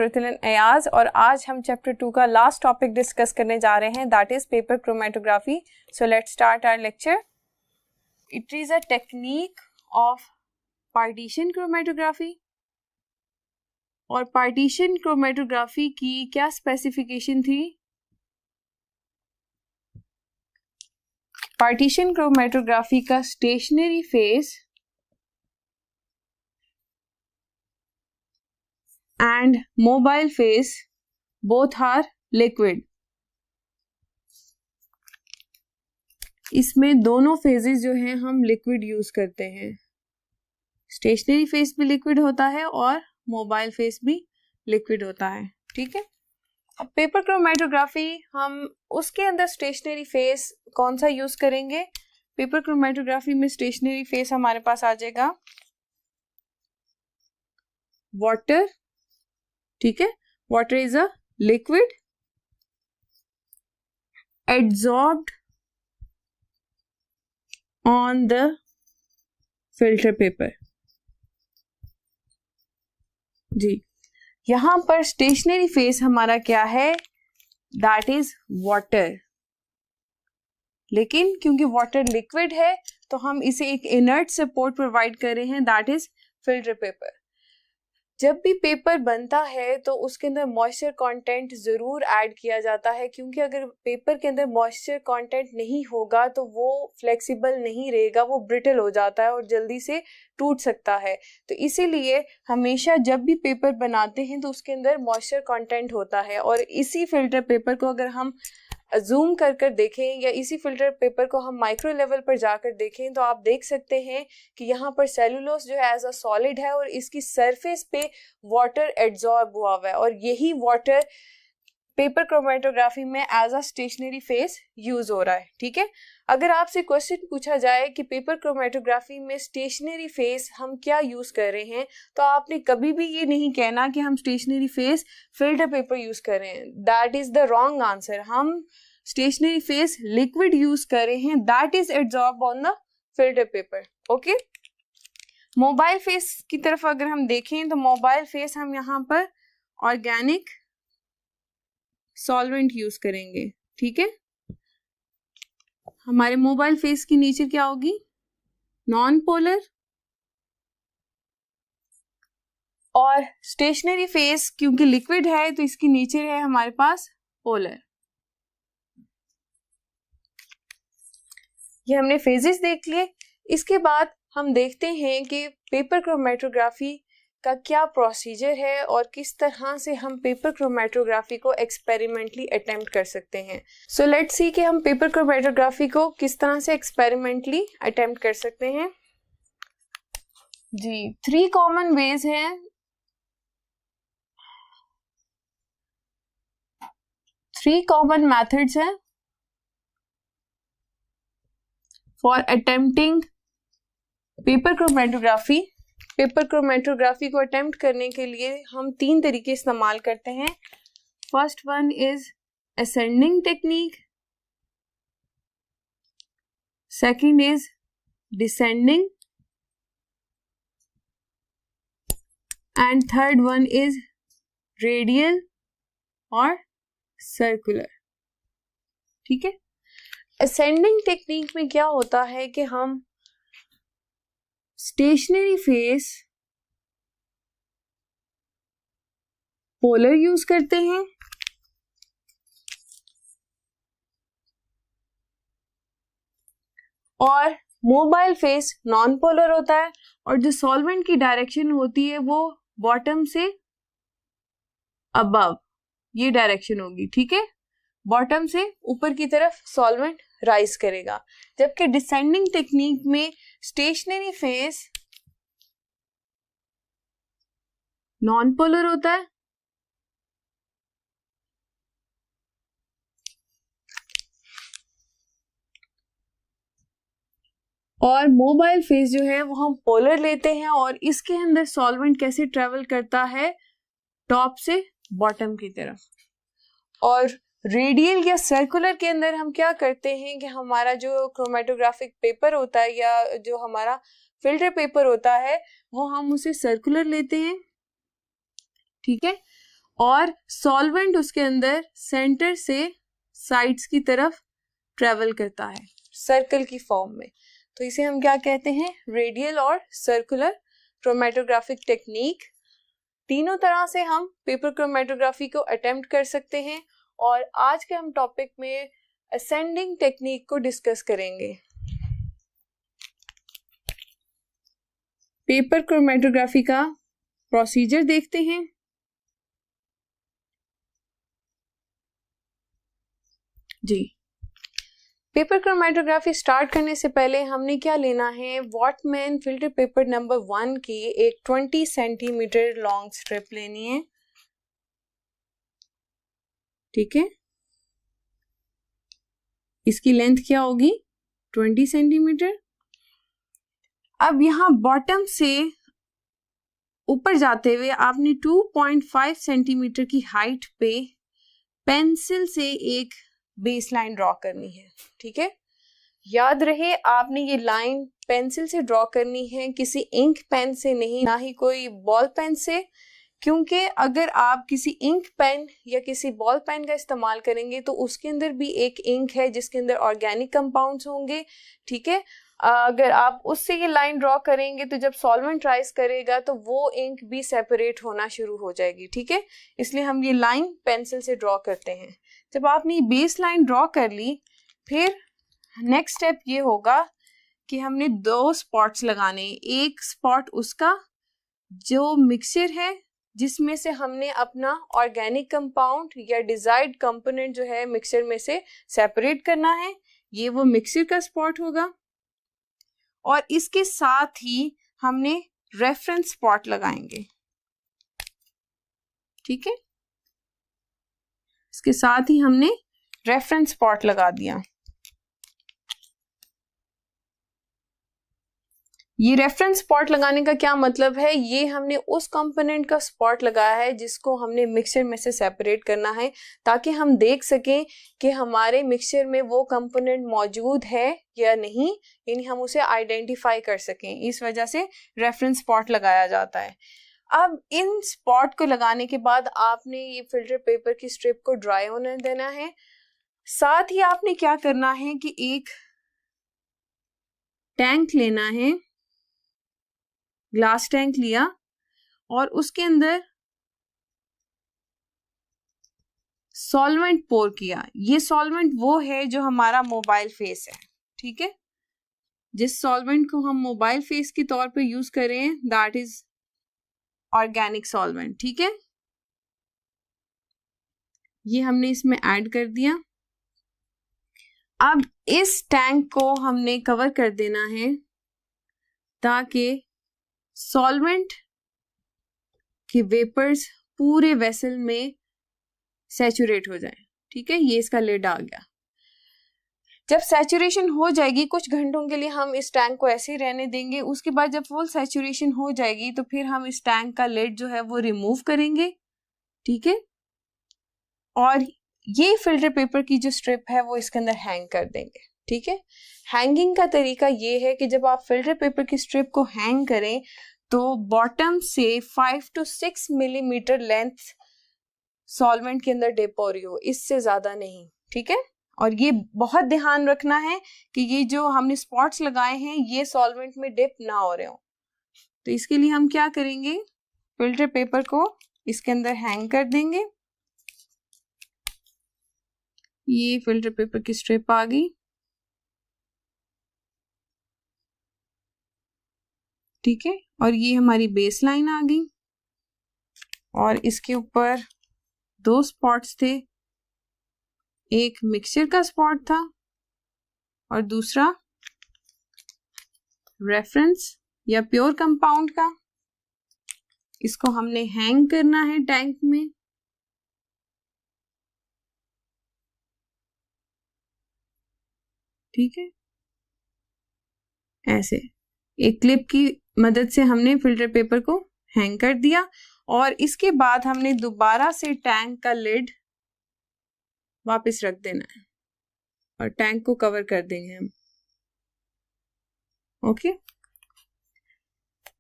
अयाज और आज हम चैप्टर 2 का लास्ट टॉपिक डिस्कस करने जा रहे हैं, that is paper chromatography. So let's start our lecture. It is a technique of partition chromatography. और पार्टीशन क्रोमेटोग्राफी की क्या स्पेसिफिकेशन थी? पार्टीशन क्रोमेटोग्राफी का stationary phase and mobile phase both are liquid. इसमें दोनों फेजेस जो हैं हम लिक्विड यूज करते हैं. स्टेशनरी फेस भी लिक्विड होता है और मोबाइल फेस भी लिक्विड होता है. ठीक है. अब पेपर क्रोमेटोग्राफी हम उसके अंदर स्टेशनरी फेस कौन सा यूज करेंगे? पेपर क्रोमेटोग्राफी में स्टेशनरी फेस हमारे पास आ जाएगा वाटर. ठीक है. Water is a liquid adsorbed on the filter paper. जी, यहां पर स्टेशनरी फेस हमारा क्या है? That is water. लेकिन क्योंकि वाटर लिक्विड है तो हम इसे एक इनर्ट सपोर्ट प्रोवाइड कर रहे हैं, दैट इज फिल्टर पेपर. जब भी पेपर बनता है तो उसके अंदर मॉइस्चर कंटेंट ज़रूर ऐड किया जाता है, क्योंकि अगर पेपर के अंदर मॉइस्चर कंटेंट नहीं होगा तो वो फ्लेक्सिबल नहीं रहेगा, वो ब्रिटल हो जाता है और जल्दी से टूट सकता है. तो इसीलिए हमेशा जब भी पेपर बनाते हैं तो उसके अंदर मॉइस्चर कंटेंट होता है. और इसी फिल्टर पेपर को अगर हम जूम कर कर देखें या इसी फिल्टर पेपर को हम माइक्रो लेवल पर जाकर देखें तो आप देख सकते हैं कि यहाँ पर सेलुलोज जो है एज अ सॉलिड है और इसकी सरफेस पे वाटर एड्सॉर्ब हुआ हुआ है. और यही वाटर पेपर क्रोमेटोग्राफी में as a stationary phase use हो रहा है. ठीक है. अगर आपसे क्वेश्चन पूछा जाए कि पेपर क्रोमेटोग्राफी में स्टेशनरी फेस हम क्या यूज कर रहे हैं, तो आपने कभी भी ये नहीं कहना कि हम stationary phase filter paper use कर रहे हैं. That is the wrong answer. हम स्टेशनरी फेस लिक्विड यूज कर रहे हैं, that is adsorb on the filter paper. Okay. Mobile phase की तरफ अगर हम देखें तो मोबाइल फेस हम यहाँ पर ऑर्गेनिक सॉल्वेंट यूज करेंगे. ठीक है. हमारे मोबाइल फेस की नेचर क्या होगी? Non polar. और स्टेशनरी फेस क्योंकि लिक्विड है तो इसकी नेचर है हमारे पास पोलर. ये हमने फेजेस देख लिए. इसके बाद हम देखते हैं कि पेपर क्रोमेटोग्राफी का क्या प्रोसीजर है और किस तरह से हम पेपर क्रोमेटोग्राफी को एक्सपेरिमेंटली अटेम्प्ट कर सकते हैं. सो लेट्स सी कि हम पेपर क्रोमेटोग्राफी को किस तरह से एक्सपेरिमेंटली अटेम्प्ट कर सकते हैं. जी, 3 कॉमन वेज हैं. 3 कॉमन मेथड्स हैं for attempting paper chromatography. Paper chromatography को अटेम्प्ट करने के लिए हम 3 तरीके इस्तेमाल करते हैं. First one is ascending technique, second is descending and third one is radial और सर्कुलर. ठीक है. असेंडिंग टेक्निक में क्या होता है कि हम स्टेशनरी फेस पोलर यूज करते हैं और मोबाइल फेस नॉन पोलर होता है. और जो सॉल्वेंट की डायरेक्शन होती है वो बॉटम से अबव ये डायरेक्शन होगी. ठीक है. बॉटम से ऊपर की तरफ सॉल्वेंट राइज करेगा. जबकि डिसेंडिंग टेक्निक में स्टेशनरी फेस नॉन पोलर होता है और मोबाइल फेस जो है वो हम पोलर लेते हैं. और इसके अंदर सॉल्वेंट कैसे ट्रेवल करता है? टॉप से बॉटम की तरफ. और रेडियल या सर्कुलर के अंदर हम क्या करते हैं कि हमारा जो क्रोमेटोग्राफिक पेपर होता है या जो हमारा फिल्टर पेपर होता है वो हम उसे सर्कुलर लेते हैं. ठीक है. और सॉल्वेंट उसके अंदर सेंटर से साइड्स की तरफ ट्रेवल करता है सर्कल की फॉर्म में। तो इसे हम क्या कहते हैं, रेडियल और सर्कुलर क्रोमेटोग्राफिक टेक्निक। तीनों तरह से हम पेपर क्रोमेटोग्राफी को अटेम्प्ट कर सकते हैं और आज के हम टॉपिक में असेंडिंग टेक्निक को डिस्कस करेंगे। पेपर क्रोमेटोग्राफी का प्रोसीजर देखते हैं। जी, पेपर क्रोमेटोग्राफी स्टार्ट करने से पहले हमने क्या लेना है, वॉटमैन फिल्टर पेपर नंबर 1 की एक 20 सेंटीमीटर लॉन्ग स्ट्रिप लेनी है। ठीक है, इसकी लेंथ क्या होगी, 20 सेंटीमीटर। अब यहां बॉटम से ऊपर जाते हुए आपने 2.5 सेंटीमीटर की हाइट पे पेंसिल से एक बेस लाइन ड्रॉ करनी है। ठीक है, याद रहे आपने ये लाइन पेंसिल से ड्रॉ करनी है, किसी इंक पेन से नहीं, ना ही कोई बॉल पेन से, क्योंकि अगर आप किसी इंक पेन या किसी बॉल पेन का इस्तेमाल करेंगे तो उसके अंदर भी एक इंक है जिसके अंदर ऑर्गेनिक कंपाउंड्स होंगे। ठीक है, अगर आप उससे ये लाइन ड्रॉ करेंगे तो जब सॉल्वेंट राइज करेगा तो वो इंक भी सेपरेट होना शुरू हो जाएगी। ठीक है, इसलिए हम ये लाइन पेंसिल से ड्रॉ करते हैं। जब आपने ये बेस लाइन ड्रॉ कर ली, फिर नेक्स्ट स्टेप ये होगा कि हमने 2 स्पॉट्स लगाने। एक स्पॉट उसका जो मिक्सचर है जिसमें से हमने अपना ऑर्गेनिक कंपाउंड या डिजायर्ड कंपोनेंट जो है मिक्सचर में से सेपरेट करना है, ये वो मिक्सचर का स्पॉट होगा। और इसके साथ ही हमने रेफरेंस स्पॉट लगाएंगे। ठीक है, इसके साथ ही हमने रेफरेंस स्पॉट लगा दिया। ये रेफरेंस स्पॉट लगाने का क्या मतलब है, ये हमने उस कंपोनेंट का स्पॉट लगाया है जिसको हमने मिक्सचर में से सेपरेट करना है, ताकि हम देख सकें कि हमारे मिक्सचर में वो कंपोनेंट मौजूद है या नहीं, यानी हम उसे आइडेंटिफाई कर सकें। इस वजह से रेफरेंस स्पॉट लगाया जाता है। अब इन स्पॉट को लगाने के बाद आपने ये फिल्टर पेपर की स्ट्रिप को ड्राई होने देना है। साथ ही आपने क्या करना है कि एक टैंक लेना है, ग्लास टैंक लिया और उसके अंदर सॉल्वेंट पोर किया। ये सॉल्वेंट वो है जो हमारा मोबाइल फेस है। ठीक है, जिस सॉल्वेंट को हम मोबाइल फेस के तौर पे यूज करें दैट इज ऑर्गेनिक सॉल्वेंट। ठीक है, ये हमने इसमें ऐड कर दिया। अब इस टैंक को हमने कवर कर देना है ताकि सॉल्वेंट के वेपर्स पूरे वेसल में सैचुरेट हो जाए। ठीक है, ये इसका लिड आ गया। जब सैचुरेशन हो जाएगी, कुछ घंटों के लिए हम इस टैंक को ऐसे ही रहने देंगे। उसके बाद जब फुल सैचुरेशन हो जाएगी तो फिर हम इस टैंक का लिड जो है वो रिमूव करेंगे। ठीक है, और ये फिल्टर पेपर की जो स्ट्रिप है वो इसके अंदर हैंग कर देंगे। ठीक है, हैंगिंग का तरीका ये है कि जब आप फिल्टर पेपर की स्ट्रिप को हैंग करें तो बॉटम से 5 to 6 मिलीमीटर लेंथ सॉल्वेंट के अंदर डिप हो रही हो, इससे ज्यादा नहीं। ठीक है, और ये बहुत ध्यान रखना है कि ये जो हमने स्पॉट्स लगाए हैं ये सॉल्वेंट में डिप ना हो रहे हो। तो इसके लिए हम क्या करेंगे, फिल्टर पेपर को इसके अंदर हैंग कर देंगे। ये फिल्टर पेपर की स्ट्रिप आ गई। ठीक है, और ये हमारी बेस लाइन आ गई और इसके ऊपर 2 स्पॉट्स थे, एक मिक्सचर का स्पॉट था और दूसरा रेफरेंस या प्योर कंपाउंड का। इसको हमने हैंग करना है टैंक में। ठीक है, ऐसे एक क्लिप की मदद से हमने फिल्टर पेपर को हैंग कर दिया और इसके बाद हमने दोबारा से टैंक का लिड वापस रख देना है और टैंक को कवर कर देंगे हम। ओके,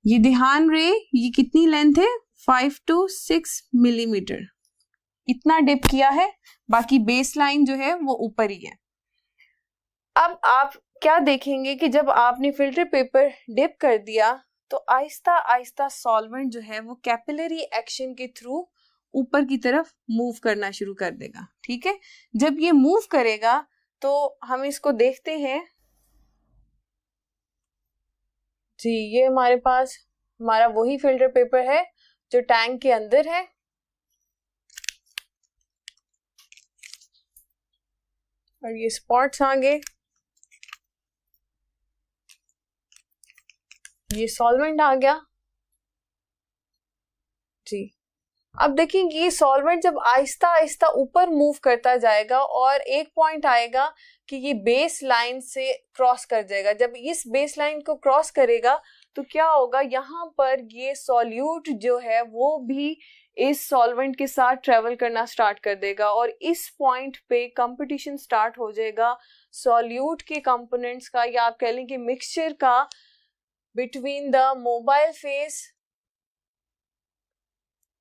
ये ध्यान रहे ये कितनी लेंथ है, 5 to 6 मिलीमीटर। इतना डिप किया है, बाकी बेस लाइन जो है वो ऊपर ही है। अब आप क्या देखेंगे कि जब आपने फिल्टर पेपर डिप कर दिया तो आहिस्ता आहिस्ता सॉल्वेंट जो है वो कैपिलरी एक्शन के थ्रू ऊपर की तरफ मूव करना शुरू कर देगा। ठीक है, जब ये मूव करेगा तो हम इसको देखते हैं जी, ये हमारे पास हमारा वही फिल्टर पेपर है जो टैंक के अंदर है। और ये स्पॉट्स आ गए, ये सॉल्वेंट आ गया जी। अब देखेंगे ये सॉल्वेंट जब आहिस्ता आहिस्ता ऊपर मूव करता जाएगा और एक पॉइंट आएगा कि ये बेस लाइन से क्रॉस कर जाएगा। जब इस बेस लाइन को क्रॉस करेगा तो क्या होगा, यहाँ पर ये सॉल्यूट जो है वो भी इस सॉल्वेंट के साथ ट्रेवल करना स्टार्ट कर देगा और इस पॉइंट पे कंपटीशन स्टार्ट हो जाएगा सॉल्यूट के कंपोनेंट्स का, या आप कह लें कि मिक्सचर का, between the mobile phase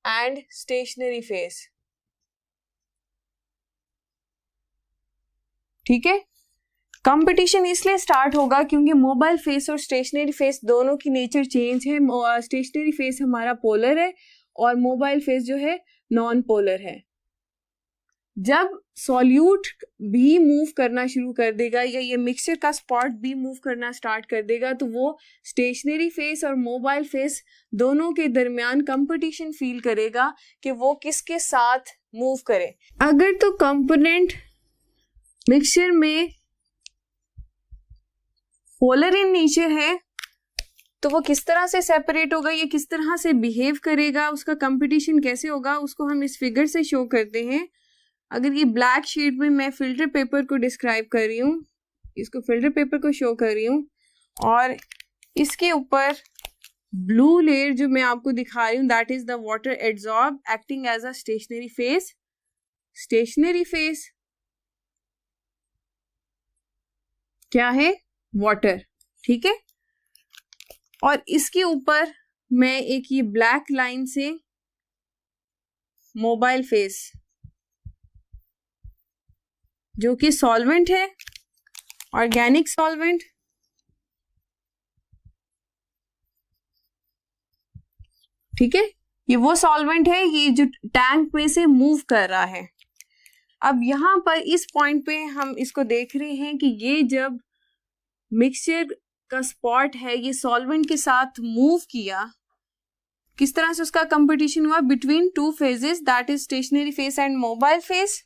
and stationary phase. ठीक है, कंपटीशन इसलिए स्टार्ट होगा क्योंकि मोबाइल फेस और स्टेशनरी फेस दोनों की नेचर चेंज है। स्टेशनरी फेस हमारा पोलर है और मोबाइल फेस जो है नॉन पोलर है। जब सॉल्यूट भी मूव करना शुरू कर देगा या ये मिक्सचर का स्पॉट भी मूव करना स्टार्ट कर देगा तो वो स्टेशनरी फेस और मोबाइल फेस दोनों के दरमियान कंपटीशन फील करेगा कि वो किसके साथ मूव करे। अगर तो कंपोनेंट मिक्सचर में पोलर इन नेचर है तो वो किस तरह से सेपरेट होगा, ये किस तरह से बिहेव करेगा, उसका कंपटीशन कैसे होगा, उसको हम इस फिगर से शो करते हैं। अगर ये ब्लैक शीट में मैं फिल्टर पेपर को डिस्क्राइब कर रही हूँ, इसको फिल्टर पेपर को शो कर रही हूँ और इसके ऊपर ब्लू लेयर जो मैं आपको दिखा रही हूँ that is the water absorb acting as a stationary phase. Stationary phase क्या है, वाटर। ठीक है, और इसके ऊपर मैं एक ये ब्लैक लाइन से मोबाइल फेस जो कि सॉल्वेंट है, ऑर्गेनिक सॉल्वेंट। ठीक है, ये वो सॉल्वेंट है ये जो टैंक में से मूव कर रहा है। अब यहाँ पर इस पॉइंट पे हम इसको देख रहे हैं कि ये जब मिक्सचर का स्पॉट है ये सॉल्वेंट के साथ मूव किया, किस तरह से उसका कंपटीशन हुआ between two phases that is stationary face and mobile face.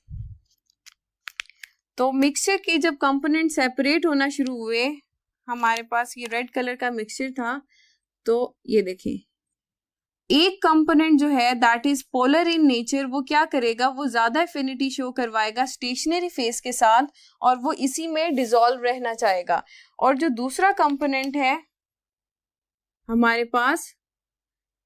तो मिक्सचर के जब कंपोनेंट सेपरेट होना शुरू हुए, हमारे पास ये रेड कलर का मिक्सचर था, तो ये देखें एक कंपोनेंट जो है that is polar in nature वो क्या करेगा, वो ज्यादा एफिनिटी शो करवाएगा स्टेशनरी फेस के साथ और वो इसी में डिसॉल्व रहना चाहेगा। और जो दूसरा कंपोनेंट है हमारे पास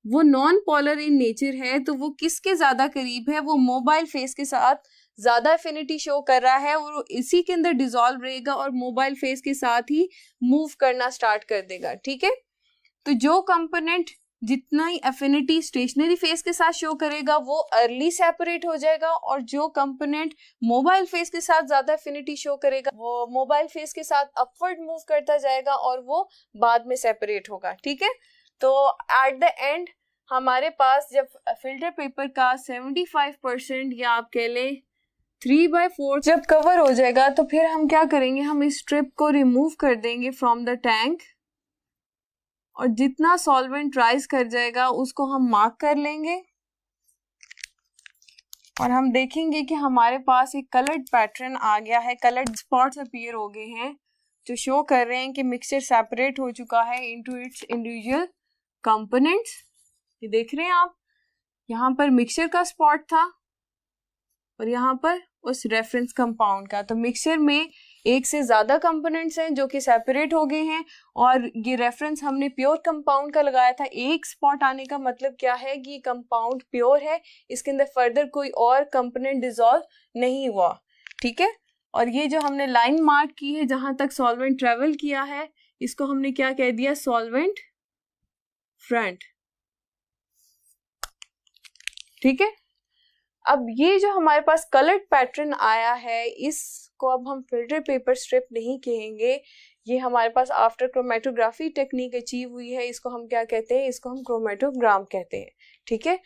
वो नॉन पोलर इन नेचर है, तो वो किसके ज्यादा करीब है, वो मोबाइल फेस के साथ ज्यादा एफिनिटी शो कर रहा है और इसी के अंदर डिसॉल्व रहेगा और मोबाइल फेस के साथ ही मूव करना स्टार्ट कर देगा। ठीक है, तो जो कंपोनेंट जितना ही एफिनिटी स्टेशनरी फेस के साथ शो करेगा वो अर्ली सेपरेट हो जाएगा और जो कंपोनेंट मोबाइल फेस के साथ ज्यादा एफिनिटी शो करेगा वो मोबाइल फेस के साथ अपवर्ड मूव करता जाएगा और वो बाद में सेपरेट होगा। ठीक है, तो एट द एंड हमारे पास जब फिल्टर पेपर का 75% या आप कह लें 3/4 जब कवर हो जाएगा तो फिर हम क्या करेंगे, हम इस स्ट्रिप को रिमूव कर देंगे फ्रॉम द टैंक और जितना सॉल्वेंट राइज कर जाएगा उसको हम मार्क कर लेंगे और हम देखेंगे कि हमारे पास एक कलर्ड पैटर्न आ गया है, कलर्ड स्पॉट्स अपीयर हो गए हैं जो शो कर रहे हैं कि मिक्सचर सेपरेट हो चुका है इनटू इट्स इंडिविजुअल कंपोनेंट्स। ये देख रहे हैं आप, यहाँ पर मिक्सचर का स्पॉट था और यहाँ पर उस रेफरेंस कंपाउंड का। तो मिक्सचर में एक से ज्यादा कंपोनेंट्स हैं जो कि सेपरेट हो गए हैं और ये रेफरेंस हमने प्योर कंपाउंड का लगाया था। एक स्पॉट आने का मतलब क्या है कि कंपाउंड प्योर है, इसके अंदर फर्दर कोई और कंपोनेंट डिसॉल्व नहीं हुआ। ठीक है, और ये जो हमने लाइन मार्क की है जहां तक सॉल्वेंट ट्रेवल किया है इसको हमने क्या कह दिया, सॉल्वेंट फ्रंट। ठीक है, अब ये जो हमारे पास कलर्ड पैटर्न आया है, इसको अब हम फिल्टर पेपर स्ट्रिप नहीं कहेंगे, ये हमारे पास आफ्टर क्रोमेटोग्राफी टेक्निक अचीव हुई है, इसको हम क्या कहते हैं, इसको हम क्रोमेटोग्राम कहते हैं। ठीक है,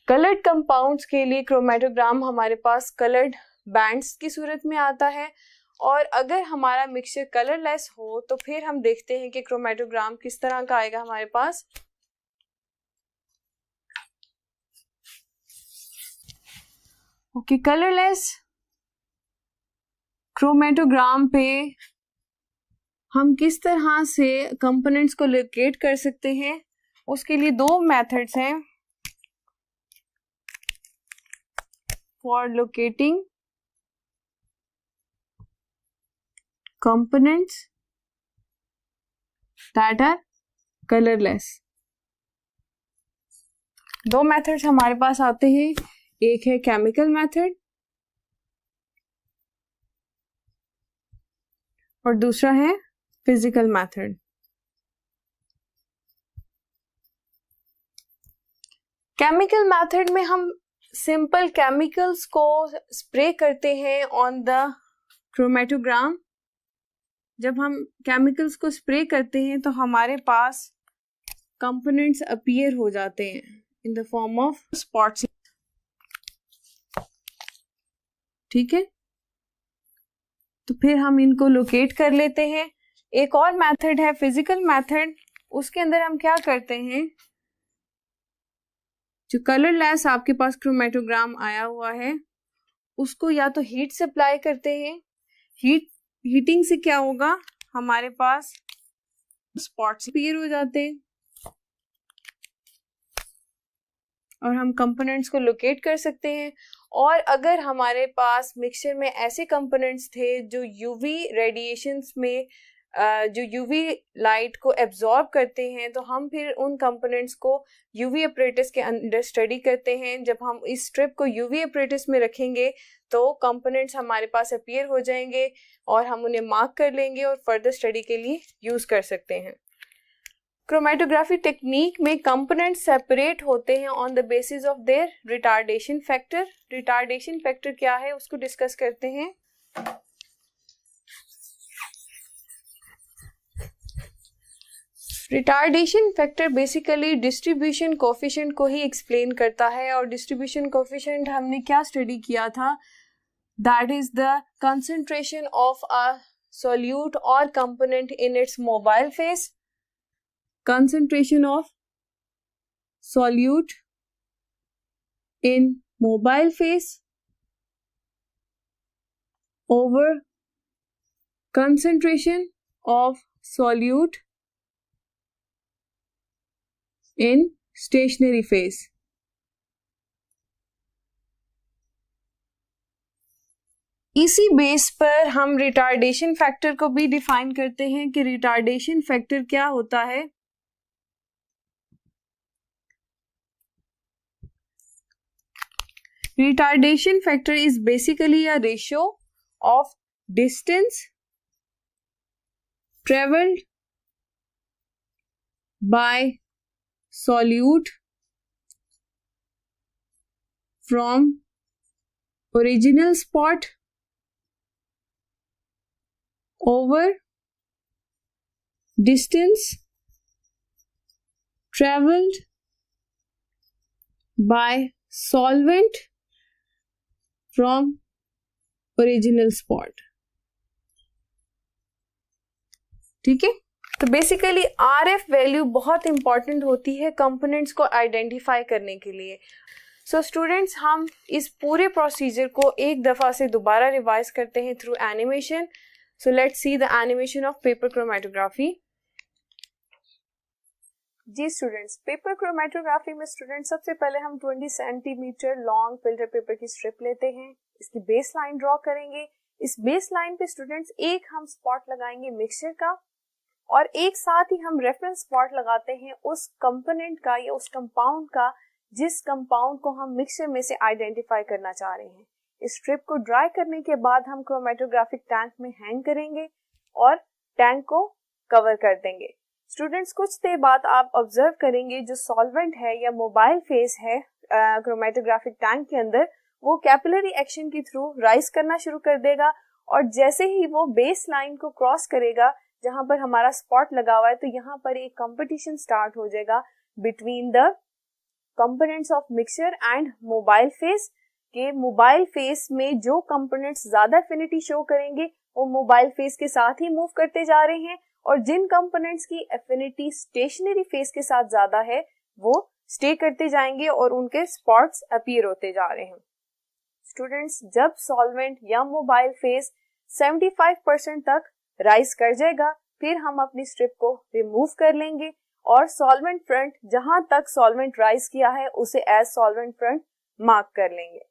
कलर्ड कंपाउंड्स के लिए क्रोमेटोग्राम हमारे पास कलर्ड बैंड्स की सूरत में आता है, और अगर हमारा मिक्सचर कलरलेस हो तो फिर हम देखते हैं कि क्रोमेटोग्राम किस तरह का आएगा हमारे पास। ओके, कलरलेस क्रोमेटोग्राम पे हम किस तरह से कंपोनेंट्स को लोकेट कर सकते हैं, उसके लिए दो मेथड्स हैं for locating components that are colorless। दो मेथड्स हमारे पास आते हैं, एक है केमिकल मेथड और दूसरा है फिजिकल मेथड। केमिकल मेथड में हम सिंपल केमिकल्स को स्प्रे करते हैं ऑन द क्रोमेटोग्राम। जब हम केमिकल्स को स्प्रे करते हैं तो हमारे पास कंपोनेंट्स अपीयर हो जाते हैं in the form of spots. ठीक है, तो फिर हम इनको लोकेट कर लेते हैं। एक और मेथड है फिजिकल मेथड, उसके अंदर हम क्या करते हैं, जो कलरलेस आपके पास क्रोमेटोग्राम आया हुआ है उसको या तो हीट से अप्लाई करते हैं, हीटिंग से क्या होगा, हमारे पास स्पॉट्स अपीयर हो जाते हैं और हम कंपोनेंट्स को लोकेट कर सकते हैं। और अगर हमारे पास मिक्सचर में ऐसे कंपोनेंट्स थे जो यूवी रेडिएशंस में जो यूवी लाइट को एब्जॉर्ब करते हैं, तो हम फिर उन कंपोनेंट्स को यूवी अपरेटस के अंदर स्टडी करते हैं। जब हम इस स्ट्रिप को यूवी अपरेटस में रखेंगे तो कंपोनेंट्स हमारे पास अपीयर हो जाएंगे और हम उन्हें मार्क कर लेंगे और फर्दर स्टडी के लिए यूज कर सकते हैं। क्रोमेटोग्राफी टेक्निक में कंपोनेंट्स सेपरेट होते हैं on the basis of their retardation factor. Retardation factor क्या है उसको डिस्कस करते हैं। Retardation factor basically distribution coefficient को ही एक्सप्लेन करता है, और डिस्ट्रीब्यूशन कोफिशिएंट हमने क्या स्टडी किया था, that is the concentration of a solute और component in its mobile phase. Concentration of solute in mobile phase over concentration of solute in stationary phase। इसी बेस पर हम रिटार्डेशन फैक्टर को भी डिफाइन करते हैं कि रिटार्डेशन फैक्टर क्या होता है। Retardation factor is basically a ratio of distance traveled by solute from original spot over distance traveled by solvent from original spot. ठीक है, तो बेसिकली आरएफ वैल्यू बहुत इंपॉर्टेंट होती है कंपोनेंट्स को आइडेंटिफाई करने के लिए। सो स्टूडेंट्स, हम इस पूरे प्रोसीजर को एक दफा से दोबारा रिवाइज करते हैं through animation. So let's see the animation of paper chromatography. जी स्टूडेंट्स, पेपर क्रोमेटोग्राफी में स्टूडेंट्स सबसे पहले हम 20 सेंटीमीटर लॉन्ग फिल्टर पेपर की स्ट्रिप लेते हैं, इसकी बेस लाइन ड्रॉ करेंगे। इस बेस लाइन पे स्टूडेंट्स एक हम स्पॉट लगाएंगे मिक्सचर का, और एक साथ ही हम रेफरेंस स्पॉट लगाते हैं उस कंपोनेंट का या उस कंपाउंड का जिस कंपाउंड को हम मिक्सचर में से आइडेंटिफाई करना चाह रहे हैं। इस स्ट्रिप को ड्राई करने के बाद हम क्रोमेटोग्राफिक टैंक में हैंग करेंगे और टैंक को कवर कर देंगे। स्टूडेंट्स, कुछ देर बाद आप ऑब्जर्व करेंगे जो सॉल्वेंट है या मोबाइल फेस है क्रोमेटोग्राफिक टैंक के अंदर, वो कैपिलरी एक्शन के थ्रू राइज करना शुरू कर देगा और जैसे ही वो बेस लाइन को क्रॉस करेगा जहां पर हमारा स्पॉट लगा हुआ है तो यहाँ पर एक कंपटीशन स्टार्ट हो जाएगा between the components of mixture and mobile face के मोबाइल फेस में जो कंपोनेंट्स ज्यादा एफिनिटी शो करेंगे वो मोबाइल फेस के साथ ही मूव करते जा रहे हैं और जिन कंपोनेंट्स की एफिनिटी स्टेशनरी फेस के साथ ज्यादा है वो स्टे करते जाएंगे और उनके स्पॉट्स अपीयर होते जा रहे हैं। स्टूडेंट्स, जब सॉल्वेंट या मोबाइल फेस 75% तक राइज कर जाएगा फिर हम अपनी स्ट्रिप को रिमूव कर लेंगे और सॉल्वेंट फ्रंट जहां तक सॉल्वेंट राइज किया है उसे एज सॉल्वेंट फ्रंट मार्क कर लेंगे।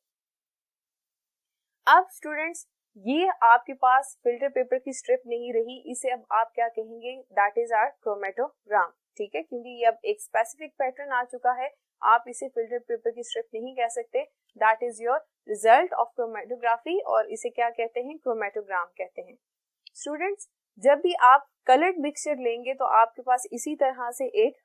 अब स्टूडेंट्स, ये आपके पास फिल्टर पेपर की स्ट्रिप नहीं रही, इसे अब आप क्या कहेंगे, दैट इज आवर क्रोमेटोग्राम। ठीक है, क्योंकि ये अब एक स्पेसिफिक पैटर्न आ चुका है, आप इसे फिल्टर पेपर की स्ट्रिप नहीं कह सकते। That is your result of chromatography और इसे क्या कहते हैं, क्रोमेटोग्राम कहते हैं। स्टूडेंट्स, जब भी आप कलर्ड मिक्सचर लेंगे तो आपके पास इसी तरह से एक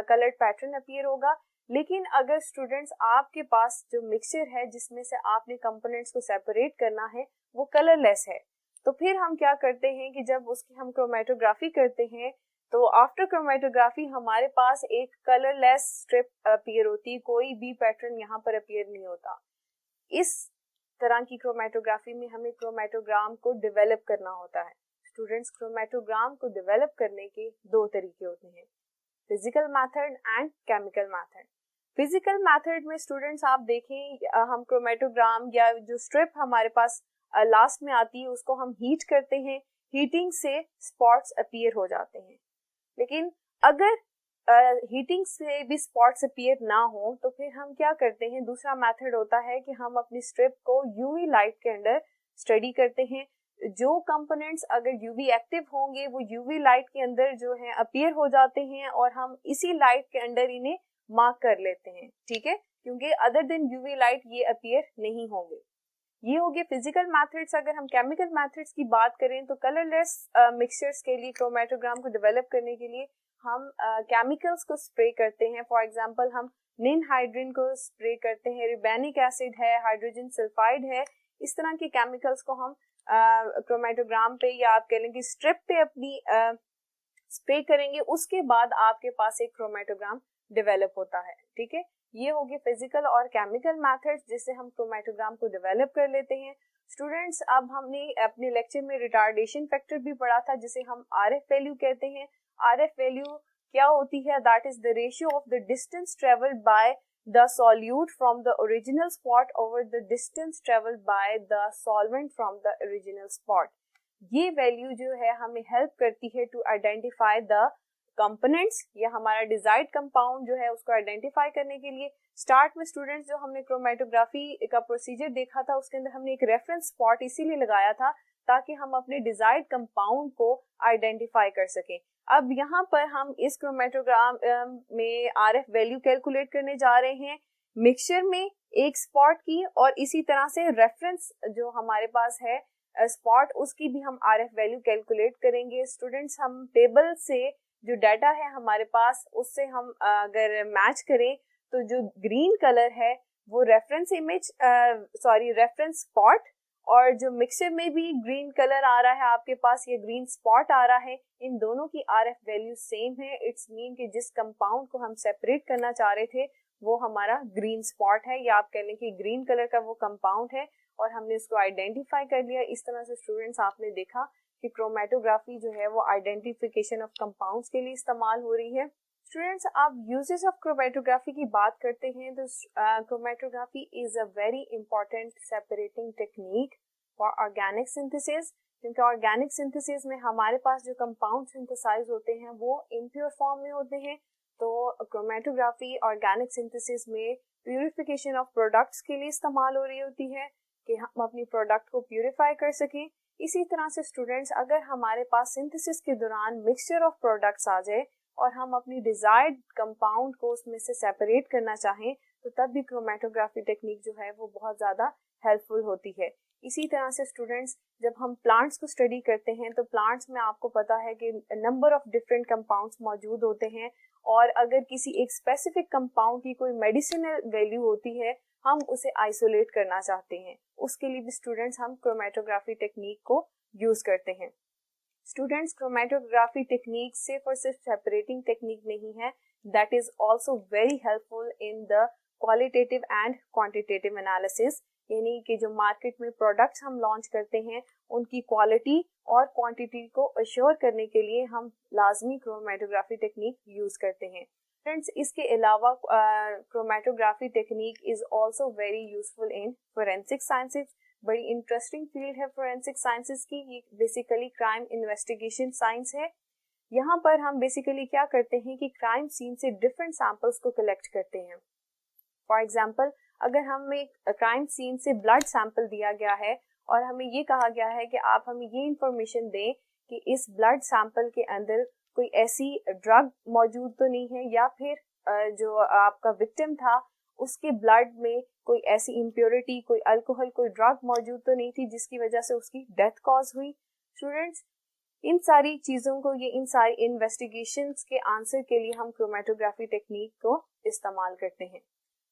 कलर्ड पैटर्न अपीयर होगा, लेकिन अगर स्टूडेंट्स आपके पास जो मिक्सचर है जिसमें से आपने कंपोनेंट्स को सेपरेट करना है वो कलरलेस है, तो फिर हम क्या करते हैं कि जब उसकी हम क्रोमेटोग्राफी करते हैं तो आफ्टर क्रोमेटोग्राफी हमारे पास एक कलरलेस स्ट्रिप अपीयर होती है, कोई भी पैटर्न यहाँ पर अपीयर नहीं होता। इस तरह की क्रोमेटोग्राफी में हमें क्रोमेटोग्राम को डेवलप करना होता है। स्टूडेंट्स, क्रोमेटोग्राम को डेवलप करने के दो तरीके होते हैं, physical method and chemical method. Physical method में स्टूडेंट्स आप देखें, हम क्रोमेटोग्राम या जो स्ट्रिप हमारे पास लास्ट में आती है उसको हम हीट करते हैं, हीटिंग से स्पॉट्स अपीयर हो जाते हैं। लेकिन अगर हीटिंग से भी स्पॉट्स अपीयर ना हो तो फिर हम क्या करते हैं, दूसरा मेथड होता है कि हम अपनी स्ट्रिप को यूवी लाइट के अंडर स्टडी करते हैं। जो कंपोनेंट्स अगर यूवी एक्टिव होंगे वो यूवी लाइट के अंदर जो है अपीयर हो जाते हैं और हम इसी लाइट के अंडर इन्हें मार्क कर लेते हैं। ठीक है, क्योंकि अदर देन यूवी लाइट ये अपीयर नहीं होंगे। ये हो गए फिजिकल मेथड्स। अगर हम केमिकल मेथड्स की बात करें तो कलरलेस मिक्सचर्स के लिए क्रोमेटोग्राम को डेवलप करने के लिए हम केमिकल्स को स्प्रे करते हैं। फॉर एग्जांपल हम निनहाइड्रिन को स्प्रे करते हैं, रिबेनिक एसिड है, हाइड्रोजन सल्फाइड है, इस तरह के केमिकल्स को हम क्रोमेटोग्राम पे या आप कह लें कि स्ट्रिप पे अपनी स्प्रे करेंगे, उसके बाद आपके पास एक क्रोमेटोग्राम डेवलप होता है। ठीक है, ये हो गए फिजिकल और केमिकल मेथड्स जिससे हम क्रोमेटोग्राम को डेवलप कर लेते हैं। स्टूडेंट्स, अब हमने अपने लेक्चर में रिटार्डेशन फैक्टर भी पढ़ा था जिसे हम आरएफ वैल्यू कहते हैं। आरएफ वैल्यू क्या होती है, that is the ratio of the distance travelled by the solute from the original spot over the distance travelled by the solvent from the original spot. ये वैल्यू जो है हमें help करती है टू आइडेंटिफाई द कंपोनेंट्स या हमारा desired compound जो है उसको आइडेंटिफाई करने के लिए। स्टार्ट में स्टूडेंट्स जो हमने क्रोमेटोग्राफी का प्रोसीजर देखा था उसके अंदर हमने एक रेफरेंस स्पॉट इसीलिए लगाया था ताकि हम अपने डिजायर्ड कंपाउंड को आइडेंटिफाई कर सकें। अब यहाँ पर हम इस क्रोमेटोग्राम में आरएफ वैल्यू कैलकुलेट करने जा रहे हैं मिक्सचर में एक स्पॉट की, और इसी तरह से रेफरेंस जो हमारे पास है स्पॉट उसकी भी हम आरएफ वैल्यू कैलकुलेट करेंगे। स्टूडेंट्स, हम टेबल से जो डाटा है हमारे पास उससे हम अगर मैच करें तो जो ग्रीन कलर है वो रेफरेंस इमेज रेफरेंस स्पॉट, और जो मिक्सचर में भी ग्रीन कलर आ रहा है आपके पास, ये ग्रीन स्पॉट आ रहा है, इन दोनों की आरएफ वैल्यू सेम है। इट्स मीन कि जिस कंपाउंड को हम सेपरेट करना चाह रहे थे वो हमारा ग्रीन स्पॉट है, या आप कह लें कि ग्रीन कलर का वो कंपाउंड है और हमने उसको आइडेंटिफाई कर लिया। इस तरह से स्टूडेंट्स आपने देखा कि क्रोमेटोग्राफी जो है वो आइडेंटिफिकेशन ऑफ कंपाउंड्स के लिए इस्तेमाल हो रही है। स्टूडेंट्स, आप यूजेस ऑफ क्रोमेटोग्राफी की बात करते हैं तो chromatography is a very important separating technique for organic synthesis, क्योंकि ऑर्गेनिक सिंथेसिस में हमारे पास जो कंपाउंड सिंथेसाइज होते हैं वो इम्प्योर फॉर्म में होते हैं। तो क्रोमेटोग्राफी ऑर्गेनिक सिंथेसिस में प्यूरिफिकेशन ऑफ प्रोडक्ट्स के लिए इस्तेमाल हो रही होती है कि हम अपनी प्रोडक्ट को प्यूरिफाई कर सकें। इसी तरह से स्टूडेंट्स, अगर हमारे पास सिंथेसिस के दौरान मिक्सचर ऑफ प्रोडक्ट्स आ जाए और हम अपनी डिजायर्ड कंपाउंड को उसमें से सेपरेट करना चाहें तो तब भी क्रोमेटोग्राफी टेक्निक जो है वो बहुत ज़्यादा हेल्पफुल होती है। इसी तरह से स्टूडेंट्स, जब हम प्लांट्स को स्टडी करते हैं तो प्लांट्स में आपको पता है कि नंबर ऑफ डिफरेंट कंपाउंड्स मौजूद होते हैं, और अगर किसी एक स्पेसिफिक कंपाउंड की कोई मेडिसिनल वैल्यू होती है हम उसे आइसोलेट करना चाहते हैं, उसके लिए भी स्टूडेंट्स हम क्रोमेटोग्राफी टेक्निक को यूज करते हैं। स्टूडेंट्स, क्रोमेटोग्राफी टेक्निक सिर्फ और सिर्फ सेपरेटिंग टेक्निक नहीं है, that is also very helpful in the qualitative and quantitative analysis, यानी कि जो मार्केट में प्रोडक्ट्स हम लॉन्च करते हैं उनकी क्वालिटी और क्वांटिटी को अश्योर करने के लिए हम लाजमी क्रोमेटोग्राफी टेक्निक यूज करते हैं। फ्रेंड्स, इसके अलावा chromatography technique is also very useful in forensic sciences. बड़ी इंटरेस्टिंग फील्ड है फोरेंसिक साइंसेस की। ये बेसिकली क्राइम इन्वेस्टिगेशन साइंस है। यहाँ पर हम बेसिकली क्या करते हैं कि क्राइम सीन से डिफरेंट सैंपल्स को कलेक्ट करते हैं। फॉर एग्जाम्पल, अगर हमें क्राइम सीन से ब्लड सैंपल दिया गया है और हमें ये कहा गया है कि आप हमें ये इंफॉर्मेशन दें कि इस ब्लड सैंपल के अंदर कोई ऐसी ड्रग मौजूद तो नहीं है, या फिर जो आपका विक्टिम था उसके ब्लड में कोई ऐसी इम्प्योरिटी, कोई अल्कोहल, कोई ड्रग मौजूद तो नहीं थी जिसकी वजह से उसकी डेथ कॉज हुई। स्टूडेंट्स, इन सारी चीजों को, इन सारी इन्वेस्टिगेशंस के आंसर के लिए हम क्रोमेटोग्राफी टेक्निक को इस्तेमाल करते हैं।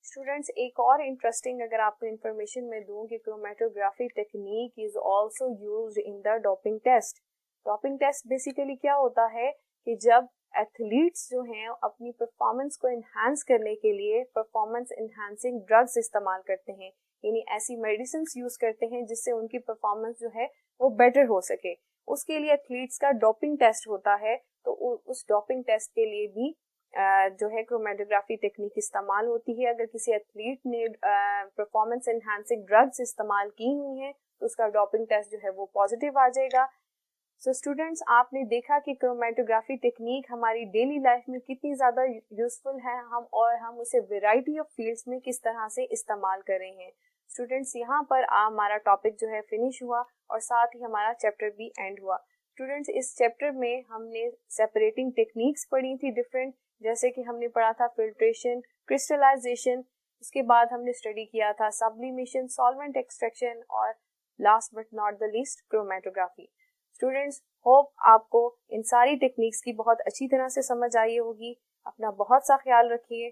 स्टूडेंट्स, एक और इंटरेस्टिंग अगर आपको इन्फॉर्मेशन मैं दूं कि chromatography technique is also used in the doping test. Doping test basically क्या होता है कि जब एथलीट्स जो हैं अपनी परफॉर्मेंस को एनहांस करने के लिए परफॉर्मेंस एनहांसिंग ड्रग्स इस्तेमाल करते हैं, यानी ऐसी मेडिसिन यूज करते हैं जिससे उनकी परफॉर्मेंस जो है वो बेटर हो सके। उसके लिए एथलीट्स का डोपिंग टेस्ट होता है, तो उस डोपिंग टेस्ट के लिए भी जो है क्रोमेटोग्राफी टेक्निक इस्तेमाल होती है। अगर किसी एथलीट ने परफॉर्मेंस एनहांसिंग ड्रग्स इस्तेमाल की हुई हैं तो उसका डोपिंग टेस्ट जो है वो पॉजिटिव आ जाएगा। सो स्टूडेंट्स, आपने देखा कि क्रोमेटोग्राफी टेक्निक हमारी डेली लाइफ में कितनी ज़्यादा यूजफुल है, हम उसे वैरायटी ऑफ फील्ड्स में किस तरह से इस्तेमाल कर रहे हैं। स्टूडेंट्स, यहाँ पर हमारा टॉपिक जो है फिनिश हुआ और साथ ही हमारा चैप्टर भी एंड हुआ। स्टूडेंट्स, इस चैप्टर में हमने सेपरेटिंग टेक्निक्स पढ़ी थी डिफरेंट, जैसे कि हमने पढ़ा था फिल्ट्रेशन, क्रिस्टलाइजेशन, उसके बाद हमने स्टडी किया था सब्लिमेशन, सॉल्वेंट एक्सट्रैक्शन और last but not the least chromatography. Students, hope आपको इन सारी टेक्निक्स की बहुत अच्छी तरह से समझ आई होगी। अपना बहुत सा ख्याल रखिए।